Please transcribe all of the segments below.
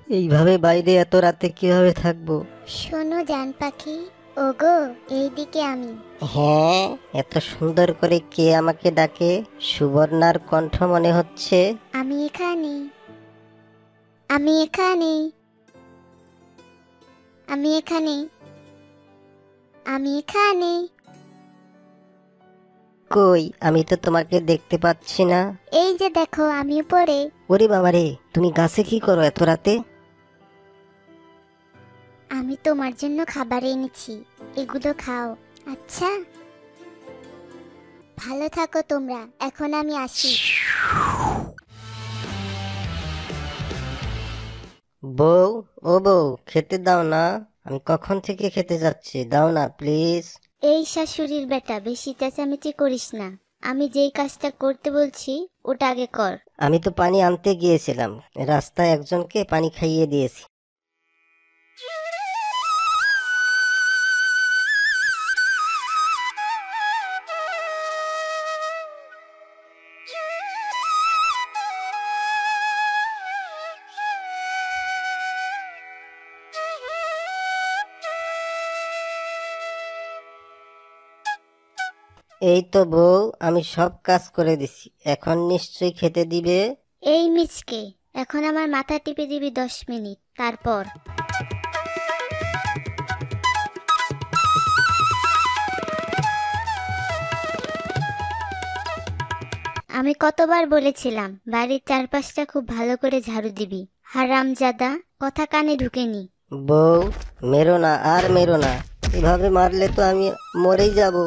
এইভাবে বাইরে এত রাতে কিভাবে থাকবো? শোনো জান পাখি, ওগো এইদিকে আমি। হ্যাঁ, এত সুন্দর করে কে আমাকে ডাকে? সুবর্ণার কণ্ঠ মনে হচ্ছে। আমি এখানে, আমি এখানে, আমি এখানে, আমি এখানে। কই, আমি তো তোমাকে দেখতে পাচ্ছি না। এই যে দেখো আমি উপরে। ওরে বাবারে, তুমি গাছে কি করো এত রাতে? আমি তোমার জন্য খাবার এনেছি, এগুলো খাও। আচ্ছা, ভালো থাকো তোমরা, এখন আমি আসি। বউ, ও বউ, খেতে দাও না। আমি কখন থেকে খেতে যাচ্ছি, দাও না প্লিজ। এই শাশুড়ির বেটা, বেশি চেঁচামেচি করিস না। আমি যেই কাজটা করতে বলছি ওটা আগে কর। আমি তো পানি আনতে গিয়েছিলাম, রাস্তায় একজনকে পানি খাইয়ে দিয়েছি। এই তো বউ, আমি সব কাজ করে দিছি, এখন নিশ্চয়ই খেতে দিবে। এই মিচকে, এখন আমার মাথা টিপে দিবি 10 মিনিট, তারপর। আমি কতবার বলেছিলাম বাড়ির চারপাশটা খুব ভালো করে ঝাড়ু দিবি। হারামজাদা, কথা কানে ঢুকেনি। বউ, মেরো না আর মেরো না, এভাবে মারলে তো আমি মরেই যাব।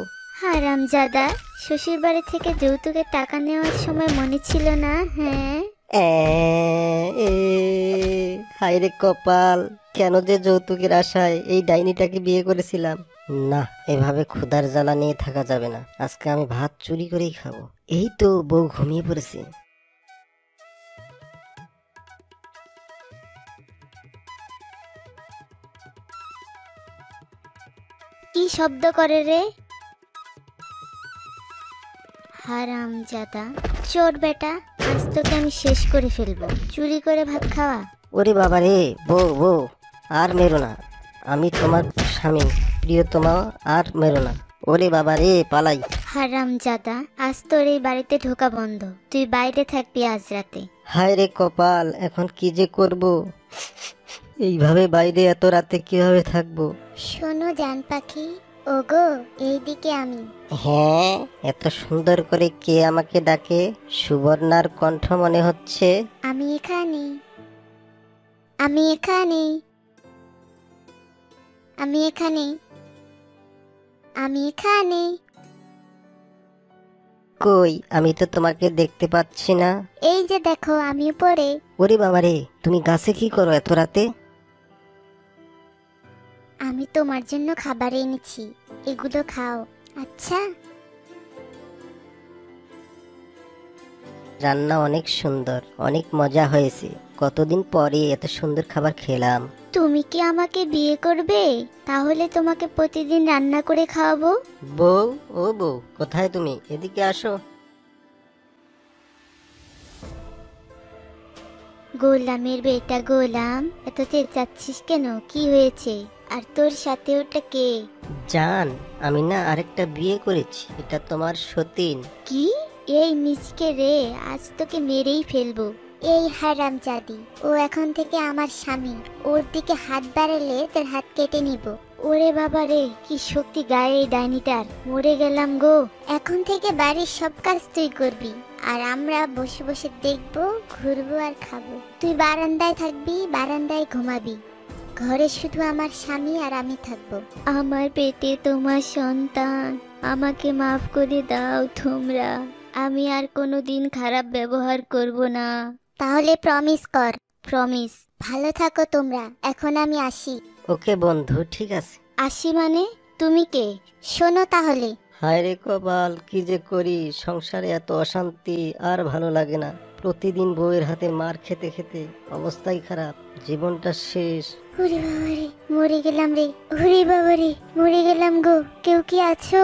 হারামজাদা, শ্বশুর বাড়ি থেকে যৌতুকের টাকা নেওয়ার সময় মনে ছিল না? হ্যাঁ, এ হায় রে কপাল, কেন যে যৌতুকের আশায় এই ডাইনিটাকে বিয়ে করেছিলাম। না, এভাবে ক্ষুধার জ্বালা নিয়ে থাকা যাবে না, আজকে আমি ভাত চুরি করেই খাবো। এই তো বউ ঘুমিয়ে পড়েছে। কি শব্দ করে রে? হারামজাদা, চোর বেটা, আজ তোকে আমি শেষ করে ফেলবো। চুরি করে ভাত খাওয়া। ওরে বাবা রে, বউ বউ, আর মেরো না, আমি তোমার স্বামী প্রিয়তমা, আর মেরো না। ওরে বাবা রে, পালাই। হারামজাদা, আজ তোর এই বাড়িতে ঢোকা বন্ধ। তুই বাইরে থাকবি আজ রাতে। হায় রে কপাল, এখন কি যে করব? এইভাবে বাইরে এত রাতে কিভাবে থাকবো? শোনো জান পাখি, ওগো এইদিকে আমি। হ্যাঁ, এত সুন্দর করে কে আমাকে ডাকে? সুবর্ণার কণ্ঠ মনে হচ্ছে। আমি এখানে, আমি এখানে, আমি এখানে, আমি এখানে। কই, আমি তো তোমাকে দেখতে পাচ্ছি না। এই যে দেখো আমি উপরে। ওরে বাবারে, তুমি গাছে কি করো এত রাতে? আমি তোমার জন্য খাবার এনেছি, এগুলো খাও। আচ্ছা, রান্না অনেক সুন্দর, অনেক মজা হয়েছে। কতদিন পরে এত সুন্দর খাবার খেলাম। তুমি কি আমাকে বিয়ে করবে? তাহলে তোমাকে প্রতিদিন রান্না করে খাওয়াবো। বউ, ও বউ, কোথায় তুমি? এদিকে আসো। গোলামের বেটা গোলাম, এত চেঁচাচ্ছিস কেন? কি হয়েছে? আর তোর সাথে ওটা কে? জান, আমি না আরেকটা বিয়ে করেছি, এটা তোমার সতীন। কি? এই মিচকে রে, আজ তোকে মেরেই ফেলবো। এই হারামজাদি, ও এখন থেকে আমার স্বামী। ওর দিকে হাত বাড়ালে তোর হাত কেটে নিব। ওরে বাবা রে, কি শক্তি গায়ে এই ডাইনিটার। মরে গেলাম গো। এখন থেকে বাড়ির সব কাজ তুই করবি, আর আমরা বসে বসে দেখবো, ঘুরবো আর খাবো। তুই বারান্দায় থাকবি, বারান্দায় ঘুমাবি। ঘরে শুধু আমার স্বামী আর আমি থাকবো। আমার পেটে তোমার সন্তান, আমাকে মাফ করে দাও তোমরা। আমি আর কোনোদিন খারাপ ব্যবহার করব না। তাহলে প্রমিস কর। প্রমিস। ভালো থাকো তোমরা, এখন আমি আসি। ওকে বন্ধু, ঠিক আছে। আসি মানে? তুমি কে? শোনো তাহলে। হায় রে কপাল, কি যে করি, সংসারে এত অশান্তি, আর ভালো লাগে না। প্রতিদিন বউয়ের হাতে মার খেতে খেতে অবস্থাই খারাপ, জীবনটা শেষ। ওরে বাবারে, মরে গেলাম রে। ওরে বাবারে, মরে গেলাম গো। কেউ কি আছো?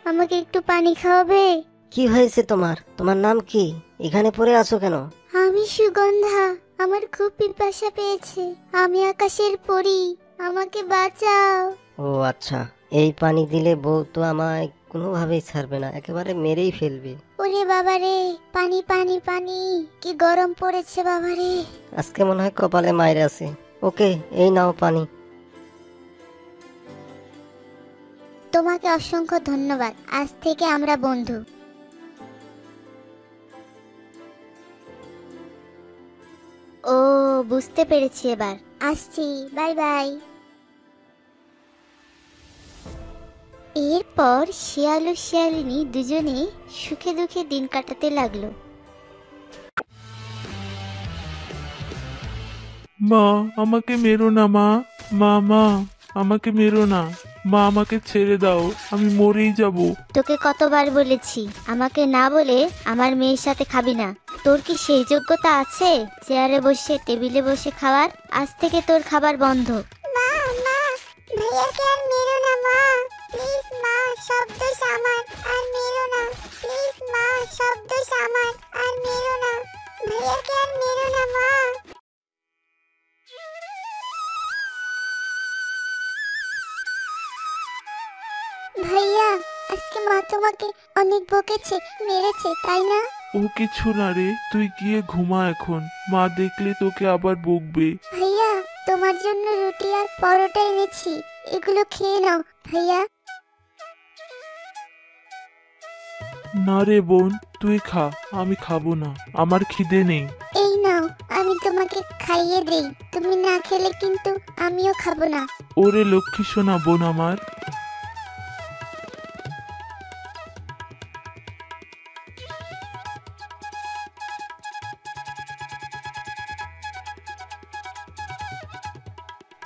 আমাকে একটু পানি খাওয়াবে? কি হয়েছে তোমার? তোমার নাম কি? এখানে পড়ে আছো কেন? আমি সুগন্ধা। আমার খুব পিপাসা পেয়েছে। আমি আকাশের পরী, আমাকে বাঁচাও। ও আচ্ছা, এই পানি দিলে বউ তো আমায় কোনোভাবেই ছাড়বে না, একেবারে মেরেই ফেলবে। ওরে বাবা রে, পানি পানি পানি, কি গরম পড়েছে বাবা রে। আজকে মনে হয় কপালে মায়ের আছে। ওকে, এই নাও পানি। তোমাকে অসংখ্য ধন্যবাদ, আজ থেকে আমরা বন্ধু। ও, বুঝতে পেরেছি এবার। আসছি, বাই বাই। এরপর শিয়াল ও শিয়ালিনী দুজনে সুখে দুঃখে দিন কাটাতে লাগলো। মা, আমাকে মেরো না মা। মা মা, আমাকে মেরো না। মা, আমাকে ছেড়ে দাও, আমি মরেই যাব। তোকে কতবার বলেছি আমাকে না বলে আমার মেয়ের সাথে খাবি না। তোর কি সেই যোগ্যতা আছে চেয়ারে বসে টেবিলে বসে খাওয়ার? আজ থেকে তোর খাবার বন্ধ। মা মা, ভাইয়াকে আর মেরো না মা, প্লিজ মা, সব দোষ আমার, আর মেরো না, প্লিজ মা, সব দোষ আমার, আর মেরো না, ভাইয়াকে আর মেরো না মা। ভাইয়া, আজকে মা তোমাকে অনেক বকেছে, মেরেছে, তাই না? ও কিছু না রে, তুই গিয়ে ঘুমা এখন। মা দেখলে তোকে আবার বকবে। ভাইয়া, তোমার জন্য রুটি আর পরোটা এনেছি, এগুলো খেয়ে নাও ভাইয়া। না রে বোন, তুই খা, আমি খাবো না, আমার খিদে নেই। এই নাও, আমি তোমাকে খাইয়ে দেই, তুমি না খেলে কিন্তু আমিও খাবো না। ওরে লক্ষ্মী সোনা বোন আমার।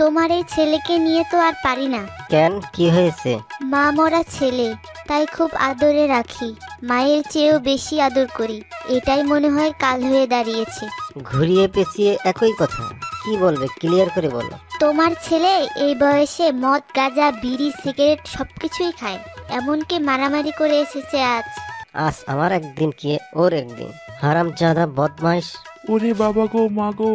তোমার এই ছেলেকে নিয়ে তো আর পারি না। কেন, কি হয়েছে? মা মরা ছেলে, তাই খুব আদরে রাখি, মায়ের চেয়েও বেশি আদর করি, এটাই মনে হয় কাল হয়ে দাঁড়িয়েছে। ঘুরিয়ে পেঁচিয়ে একই কথা, কি বলবে ক্লিয়ার করে বলো। তোমার ছেলে এই বয়সে মদ গাঁজা বিড়ি সিগারেট সবকিছুই খায়, এমনকি মারামারি করে এসেছে আজ। আজ আমার একদিন কি ওর একদিন। হারামজাদা বদমাইশ, ওরে বাবা গো মা গো,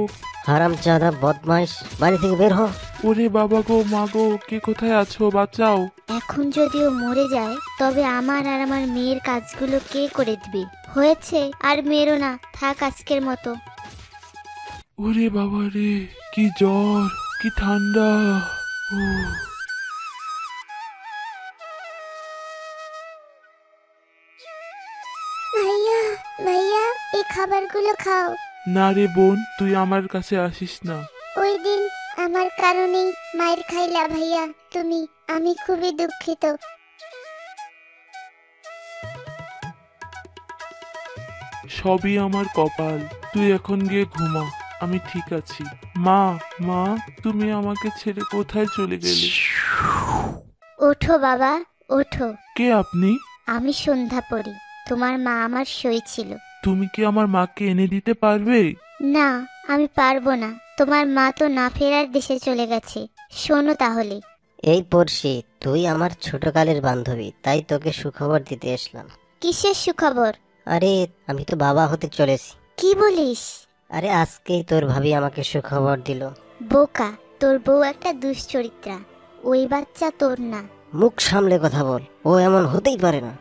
হারামজাদা বদমাইশ, বাড়ি থেকে বের হ। ওরে বাবা গো মা গো, কে কোথায় আছো, বাঁচাও। এখন যদিও মরে যায়, তবে আমার আর আমার মেয়ের কাজগুলো কে করে দিবে? হয়েছে, আর মেরো না, থাক আজকের মতো। ওরে বাবা রে, কি জ্বর, কি ঠান্ডা। ও ভাইয়া, ভাইয়া, এই খাবারগুলো খাও। না রে বোন, তুই আমার কাছে আসিস না। ওই দিন আমার কারণেই মায়ের খাইলা ভাইয়া তুমি, আমি খুবই দুঃখিত। সবই আমার কপাল, তুই এখন গিয়ে ঘুমা, আমি ঠিক আছি। মা মা, তুমি আমাকে ছেড়ে কোথায় চলে গেলে? ওঠো বাবা, ওঠো। কে আপনি? আমি সন্ধ্যা পড়ি, তোমার মা আমার সই ছিল। তুমি কি আমার মাকে এনে দিতে পারবে? না, আমি পারবো না, তোমার মা তো না ফেরার দেশে চলে গেছে। শোনো তাহলে। এই পড়শি, তুই আমার ছোটকালের বান্ধবী, তাই তোকে সুখবর দিতে এসলাম। কিসের সুখবর? আরে, আমি তো বাবা হতে চলেছি। কি বলিস? আরে, আজকেই তোর ভাবি আমাকে সুখবর দিল। বোকা, তোর বউ একটা দুশ্চরিত্রা, ওই বাচ্চা তোর না। মুখ সামলে কথা বল, ও এমন হতেই পারে না।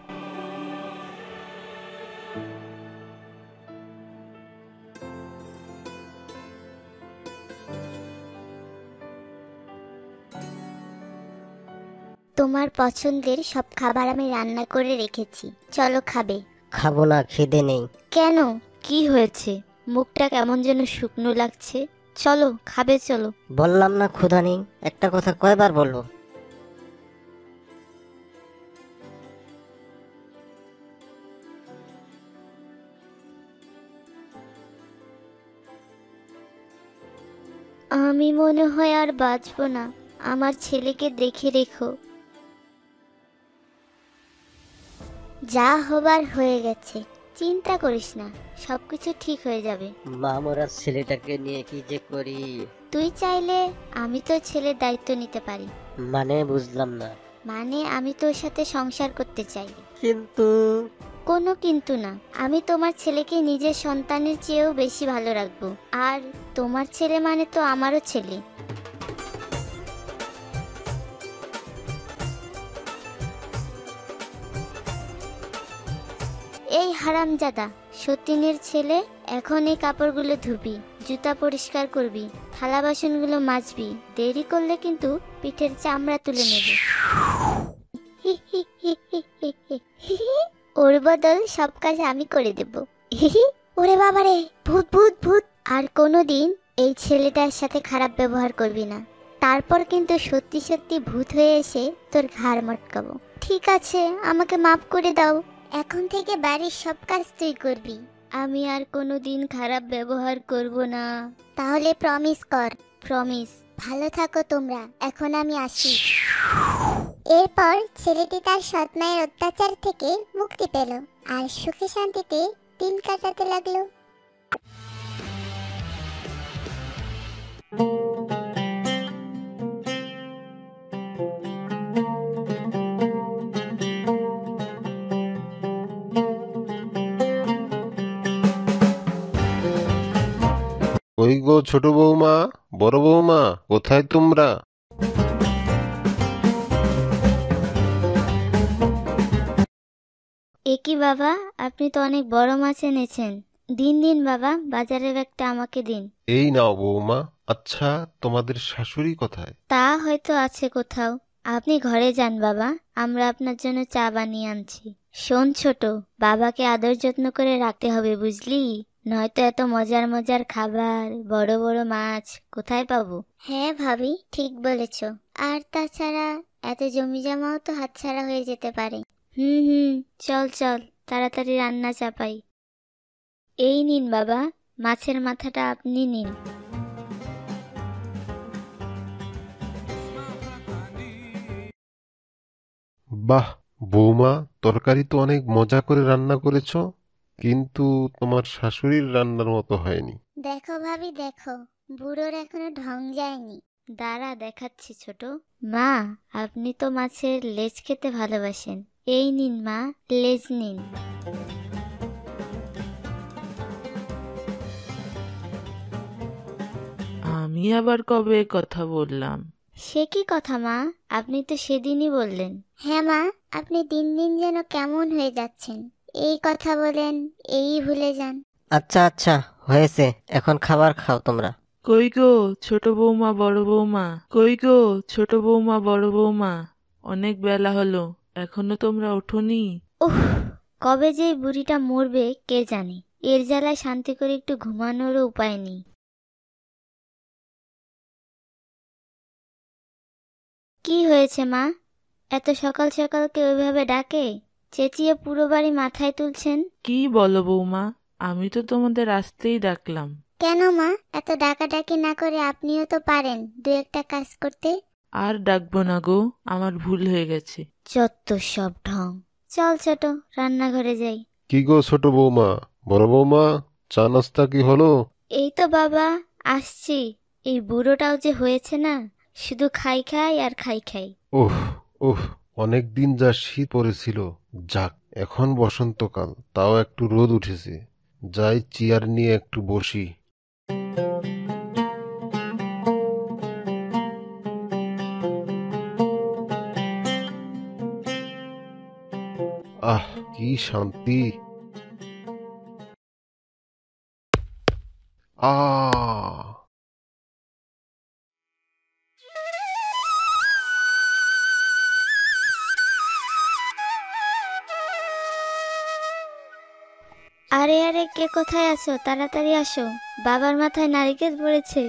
তোমার পছন্দের সব খাবার আমি রান্না করে রেখেছি, চলো খাবে। খাবো না, খিদে নেই। কেন, কি হয়েছে? মুখটা কেমন যেন শুকনো লাগছে। চলো খাবে, চলো। বললাম না ক্ষুধা নেই, একটা কথা কয়বার বলবো? আমি মনে হয় আর বাঁচবো না, আমার ছেলেকে দেখে রেখো। যা হবার হয়ে গেছে, চিন্তা করিস না, সবকিছু ঠিক হয়ে যাবে। মামরা ছেলেটাকে নিয়ে কি যে করি। তুই চাইলে আমি তোর ছেলের দায়িত্ব নিতে পারি। মানে বুঝলাম না। মানে আমি তোর সাথে সংসার করতে চাই। কিন্তু কোনো কিন্তু না, আমি তোমার ছেলেকে নিজের সন্তানের চেয়েও বেশি ভালো রাখবো। আর তোমার ছেলে মানে তো আমারও ছেলে। এই হারামজাদা সতীনের ছেলে, এখন এই কাপড়গুলো ধুবি, জুতা পরিষ্কার করবি, থালা বাসনগুলো মাজবি। দেরি করলে কিন্তু পিঠের চামড়া তুলে নেবে। ওর বদল সব কাজ আমি করে দেব। ওরে বাবারে, ভূত ভূত ভূত! আর কোনোদিন এই ছেলেটার সাথে খারাপ ব্যবহার করবি না, তারপর কিন্তু সত্যি সত্যি ভূত হয়ে এসে তোর ঘাড় মটকাবো। ঠিক আছে, আমাকে মাফ করে দাও। এখন থেকে বাড়ির সব কাজ তুই করবি, আমি আর কোনোদিন খারাপ ব্যবহার করব না। তাহলে প্রমিস কর। প্রমিস। ভালো থাকো তোমরা, এখন আমি আসি। এরপর ছেলেটি তার সৎ মায়ের অত্যাচার থেকে মুক্তি পেল আর সুখে শান্তিতে দিন কাটাতে লাগলো। ওই গো ছোট বৌমা, বড় বৌমা, কোথায় তোমরা? একি বাবা, আপনি তো অনেক বড় মাছ এনেছেন। দিন দিন বাবা, বাজারের ব্যাগটা আমাকে দিন। এই নাও বৌমা। আচ্ছা, তোমাদের শাশুড়ি কোথায়? তা হয়তো আছে কোথাও। আপনি ঘরে যান বাবা, আমরা আপনার জন্য চা বানিয়ে আনছি। শোন ছোট, বাবাকে আদর যত্ন করে রাখতে হবে বুঝলি, নয়তো এত মজার মজার খাবার, বড় বড় মাছ কোথায় পাবো? হ্যাঁ ভাবি, ঠিক বলেছ। আর তাছাড়া এত জমি জমাও তো হাতছাড়া হয়ে যেতে পারে। হুম, চল চল, তাড়াতাড়ি রান্না চাপাই। এই নিন বাবা, মাছের মাথাটা আপনি নিন। বাহ বৌমা, তরকারি তো অনেক মজা করে রান্না করেছো, কিন্তু তোমার শাশুড়ির রান্নার মতো হয়নি। দেখো ভাবি দেখো, বুড়োর এখনো ঢং যায়নি। দাঁড়া দেখাচ্ছি ছোট। মা, আপনি তো মাছের লেজ খেতে ভালোবাসেন, এই নিন মা, লেজ নিন। আমি আবার কবে এ কথা বললাম? সে কি কথা মা, আপনি তো সেদিনই বললেন। হ্যাঁ মা, আপনি দিন দিন যেন কেমন হয়ে যাচ্ছেন, এই কথা বলেন, এই ভুলে যান। আচ্ছা আচ্ছা, হয়েছে, এখন খাবার খাও তোমরা। কই গো ছোট বৌমা বড় বৌমা, কই গো ছোট বৌমা বড় বৌমা, অনেক বেলা হলো, এখনো তোমরা ওঠোনি? উফ, কবে যে এই বুড়িটা মরবে কে জানে, এর জ্বালায় শান্তি করে একটু ঘুমানোরও উপায় নেই। কি হয়েছে মা, এত সকাল সকাল কেউ ওইভাবে ডাকে? চেঁচিয়ে পুরো বাড়ি মাথায় তুলছেন। কি বলো বৌমা, আমি তো তোমাদের আসতেই ডাকলাম। কেন মা, এত ডাকাডাকি না করে আপনিও তো পারেন দু একটা কাজ করতে। আর ডাকবো না গো, আমার ভুল হয়ে গেছে। যত সব ঢং। চল ছোট, রান্নাঘরে যাই। কি গো ছোট বৌমা, বড় বৌমা, চা নাস্তা কি হলো? এই তো বাবা, আসছি। এই বুড়োটাও যে হয়েছে না, শুধু খাই খাই আর খাই খাই। ওহ ওহ, অনেক দিন যা শীত পড়েছিল, যাক এখন বসন্তকাল, তাও একটু রোদ উঠেছে, যাই চেয়ার নিয়ে একটু বসি। আহ, কি শান্তি! আহ, আরে আরে, কে কোথায় আছো, তাড়াতাড়ি আসো, বাবার মাথায় নারকেল পড়েছে।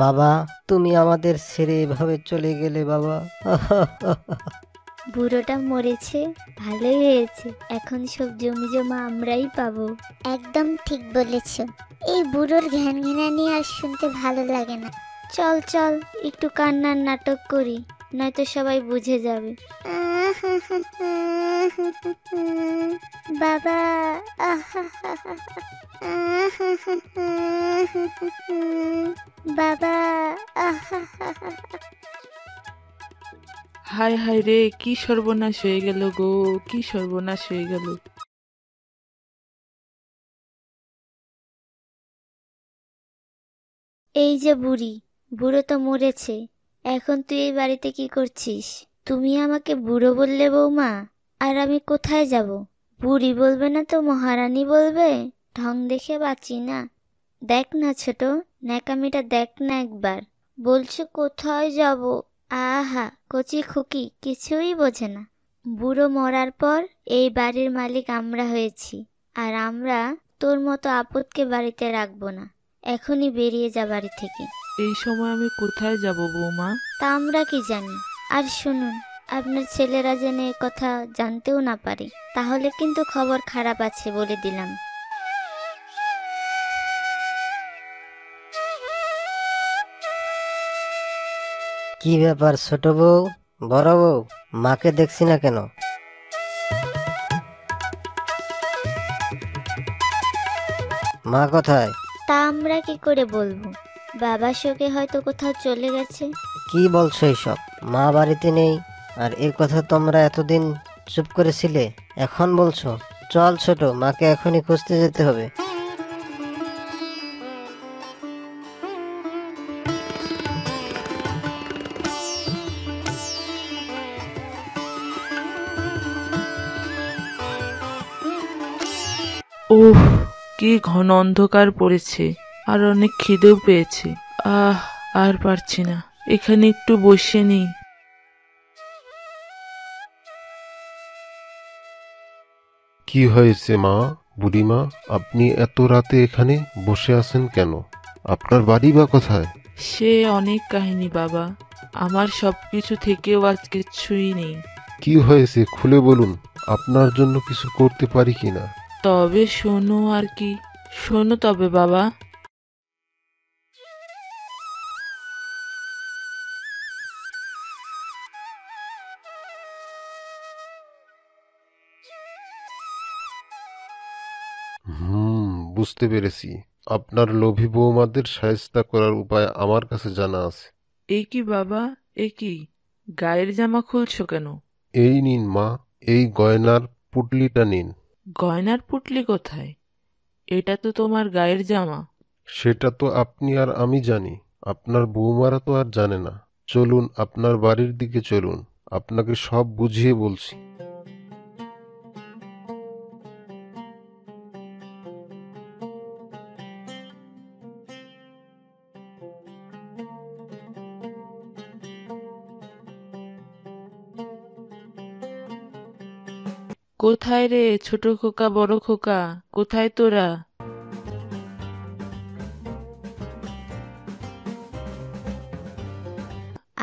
বাবা, তুমি আমাদের ছেড়ে এভাবে চলে গেলে বাবা। বুড়োটা মরেছে, ভালোই হয়েছে, এখন সব জমি জমা আমরাই পাবো। একদম ঠিক বলেছ, এই বুড়োর ঘ্যান ঘ্যানানি আর শুনতে ভালো লাগে না। চল চল, একটু কান্নার নাটক করি, নয়তো সবাই বুঝে যাবে। বাবা, বাবা। হায় হায় রে, কি সর্বনাশ হয়ে গেল গো, কি সর্বনাশ হয়ে গেল। এই যে বুড়ি, বুড়ো তো মরেছে, এখন তুই এই বাড়িতে কি করছিস? তুমি আমাকে বুড়ো বললে বৌমা, আর আমি কোথায় যাব? বুড়ি বলবে না তো মহারানী বলবে? ঢং দেখে বাঁচি না। দেখ না ছোট, ন্যাকামিটা দেখ না একবার। বলছে কোথায় যাব? আহা, কচি খুকি কিছুই বোঝে না। বুড়ো মরার পর এই বাড়ির মালিক আমরা হয়েছি, আর আমরা তোর মতো আপদকে বাড়িতে রাখবো না। এখনই বেরিয়ে যা বাড়ি থেকে। এই সময় আমি কোথায় যাব বৌমা? তা আমরা কি জানি? আর শুনুন, আপনার ছেলেরা যেন এ কথা জানতেও না পারে, তাহলে কিন্তু খবর খারাপ আছে বলে দিলাম। কি ব্যাপার ছোট বউ, বড় বউ, মাকে দেখছি না কেন? মা কোথায়? তা আমরা কি করে বলবো? বাবা শোকে হয়তো কোথাও চলে গেছে। কি বলছো এইসব? মা বাড়িতে নেই, আর এই কথা তোমরা এতদিন চুপ করেছিলে, এখন বলছো? চল ছোট, মাকে এখনই খুঁজতে যেতে হবে। ওহ, কি ঘন অন্ধকার পড়েছে, আর অনেক খিদেও পেয়েছে। আর পারছি না, এখানে একটু বসে নিই। কি হয়েছে মা? বুড়িমা, আপনি এত রাতে এখানে বসে আছেন কেন? আপনার বাড়ি বা কোথায়? সে অনেক কাহিনী বাবা, আমার সবকিছু থেকেও আজ কিছুই নেই। কি হয়েছে খুলে বলুন, আপনার জন্য কিছু করতে পারি কিনা। তবে শোনো আর কি, শোনো তবে বাবা। বুঝতে পেরেছি। আপনার লোভী বৌমাদের শায়েস্তা করার উপায় আমার কাছে জানা আছে। এ কি বাবা, এ কি, গায়ের জামা খুলছো কেন? এই নিন মা, এই গয়নার পুটলিটা নিন। গয়নার পুটলি কোথায়? এটা তো তোমার গায়ের জামা। সেটা তো আপনি আর আমি জানি, আপনার বৌমারা তো আর জানে না। চলুন আপনার বাড়ির দিকে চলুন, আপনাকে সব বুঝিয়ে বলছি। কোথায় রে ছোট খোকা, বড় খোকা, কোথায় তোরা?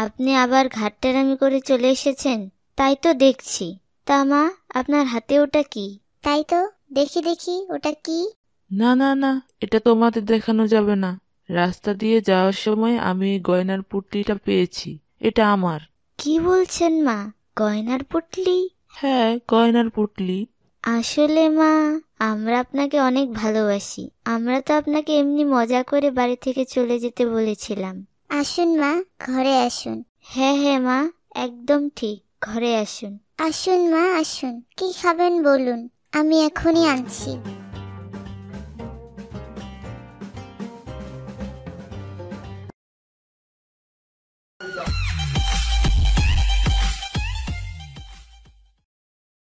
আপনি আবার ঘাটতেরামি করে চলে এসেছেন, তাই তো দেখছি। তা মা, আপনার হাতে ওটা কি? তাই তো, দেখি দেখি ওটা কি। না না না, এটা তোমাদের দেখানো যাবে না। রাস্তা দিয়ে যাওয়ার সময় আমি এই গয়নার পুটলিটা পেয়েছি, এটা আমার। কি বলছেন মা, গয়নার পুটলি? হ্যাঁ, গয়নার পুটলি। আসলে মা, আমরা আপনাকে অনেক ভালোবাসি। আমরা তো আপনাকে এমনি মজা করে বাড়ি থেকে চলে যেতে বলেছিলাম। আসুন মা, ঘরে আসুন। হ্যাঁ হ্যাঁ মা, একদম ঠিক, ঘরে আসুন। আসুন মা আসুন, কি খাবেন বলুন, আমি এখনই আনছি।